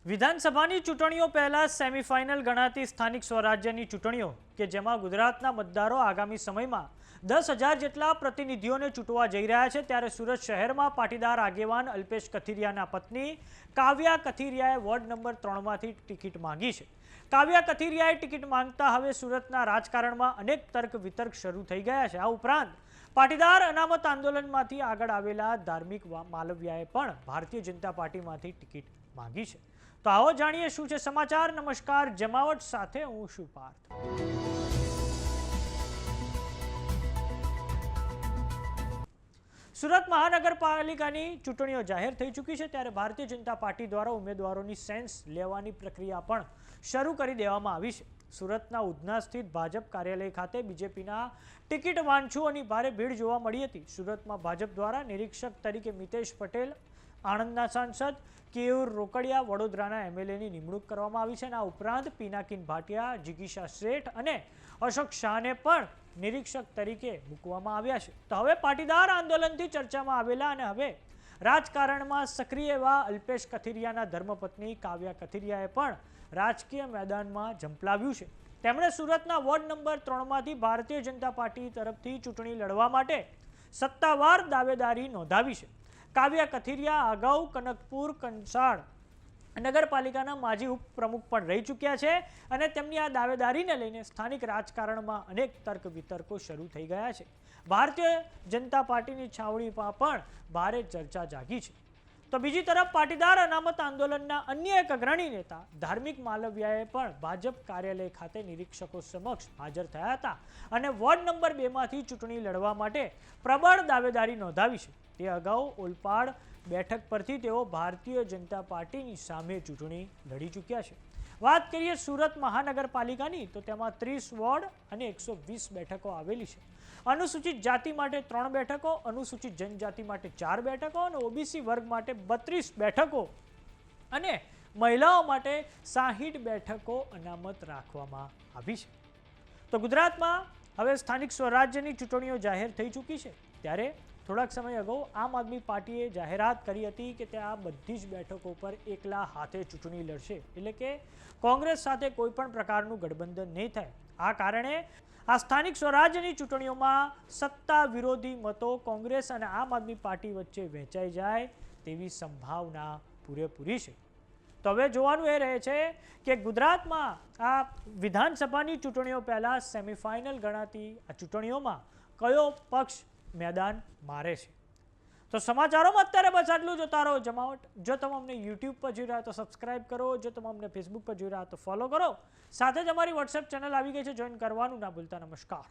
વિધાનસભાની ચૂંટણીઓ પહેલા સેમીફાઇનલ ગણાતી સ્થાનિક સ્વરાજ્યની ચૂંટણીઓ કે જેમાં ગુજરાતના મતદારો આગામી સમયમાં 10,000 જેટલા પ્રતિનિધિઓને ચૂંટવા જઈ રહ્યા છે ત્યારે સુરત શહેરમાં પાટીદાર આગેવાન અલ્પેશ કથિરિયાના પત્ની કાવ્યા કથિરિયાએ વોર્ડ નંબર 3માંથી ટિકિટ માંગી છે। કાવ્યા કથિરિયાએ ટિકિટ માંગતા હવે સુરતના રાજકારણમાં અનેક તર્ક વિતર્ક શરૂ થઈ ગયા છે। આ ઉપરાંત પાટીદાર અનામત આંદોલનમાંથી આગળ આવેલા ધાર્મિક માલવિયાએ પણ ભારતીય જનતા પાર્ટીમાંથી ટિકિટ માંગી છે। તો આવો જાણીએ શું છે સમાચાર। નમસ્કાર, જમાવટ સાથે હું છું પાર્થ। સુરત મહાનગરપાલિકાની ચૂંટણીઓ જાહેર થઈ ચૂકી છે ત્યારે ભારતીય જનતા પાર્ટી દ્વારા ઉમેદવારોની સેન્સ લેવાની પ્રક્રિયા પણ શરૂ કરી દેવામાં આવી છે। સુરતના ઉધના સ્થિત ભાજપ કાર્યાલય ખાતે બીજેપીના ટિકિટ વાંચુઓની ભારે ભીડ જોવા મળી હતી। સુરતમાં ભાજપ દ્વારા નિરીક્ષક તરીકે મિતેશ પટેલ, આણંદના સાંસદ કેયુર રોકડિયા, વડોદરાના એમએલએની નિમણૂક કરવામાં આવી છે। આ ઉપરાંત પિનાકિન ભાટિયા, જિગીશા શેઠ અને અશોક શાહને પણ નિરીક્ષક તરીકે મૂકવામાં આવ્યા છે। તો હવે પાટીદાર આંદોલનથી ચર્ચામાં આવેલા અને હવે રાજકારણમાં સક્રિય એવા અલ્પેશ કથિરિયાના ધર્મપત્ની કાવ્યા કથિરિયાએ પણ રાજકીય મેદાનમાં ઝંપલાવ્યું છે। તેમણે સુરતના ward number 3માંથી Bharatiya Janata party તરફથી ચૂંટણી લડવા માટે સત્તાવાર દાવેદારી નોંધાવી છે। કાવ્યા કથિરિયા અગાઉ કનકપુર કંસાળ નગરપાલિકાના માજી ઉપપ્રમુખ પણ રહી ચૂક્યા છે અને તેમની આ દાવેદારીને લઈને સ્થાનિક રાજકારણમાં અનેક તર્ક વિતર્કો શરૂ થઈ ગયા છે। ભારતીય જનતા પાર્ટીની છાવણીમાં પણ ભારે ચર્ચા જાગી છે। તો બીજી તરફ પાટીદાર અનામત આંદોલનના અન્ય એક અગ્રણી નેતા ધાર્મિક માલવિયાએ પણ ભાજપ કાર્યાલય ખાતે નિરીક્ષકો સમક્ષ હાજર થયા હતા અને વોર્ડ નંબર 2માંથી ચૂંટણી લડવા માટે પ્રબળ દાવેદારી નોંધાવી છે। તે અગાઉ ઓલપાડ બેઠક પરથી તેઓ ભારતીય જનતા પાર્ટીની સામે ચૂંટણી લડી ચૂક્યા છે। વાત કરીએ સુરત મહાનગરપાલિકાની તો તેમાં 30 વોર્ડ અને 120 બેઠકો આવેલી છે। અનુસૂચિત જાતિ માટે 3 બેઠકો, અનુસૂચિત જનજાતિ માટે 4 બેઠકો અને ઓબીસી વર્ગ માટે 32 બેઠકો અને મહિલાઓ માટે 60 બેઠકો અનામત રાખવામાં આવી છે। તો ગુજરાતમાં હવે સ્થાનિક સ્વરાજ્યની ચૂંટણીઓ જાહેર થઈ ચૂકી છે ત્યારે થોડાક સમય અગાઉ આમ આદમી પાર્ટીએ જાહેરાત કરી હતી કે તે આ બધી જ બેઠકો પર એકલા હાથે ચૂંટણી લડશે, એટલે કે કોંગ્રેસ સાથે કોઈ પણ પ્રકારનું ગઠબંધન નહીં થાય। આ કારણે આ સ્થાનિક સ્વરાજ્યની ચૂંટણીઓમાં સત્તા વિરોધી મતો કોંગ્રેસ અને આમ આદમી પાર્ટી વચ્ચે વહેંચાઈ જાય તેવી સંભાવના પૂરેપૂરી છે। તો હવે જોવાનું એ રહે છે કે ગુજરાતમાં આ વિધાનસભાની ચૂંટણીઓ પહેલાં સેમીફાઇનલ ગણાતી આ ચૂંટણીઓમાં કયો પક્ષ મેદાન મારે છે। તો સમાચારોમાં અત્યારે બસ આટલું। જોતા રહો જમાવટ। જો તમે અમને યુટ્યુબ પર જોઈ રહ્યા તો સબસ્ક્રાઇબ કરો, જો તમે અમને ફેસબુક પર જોઈ રહ્યા તો ફોલો કરો, સાથે જ અમારી વોટ્સએપ ચેનલ આવી ગઈ છે, જોઈન કરવાનું ના ભૂલતા। નમસ્કાર।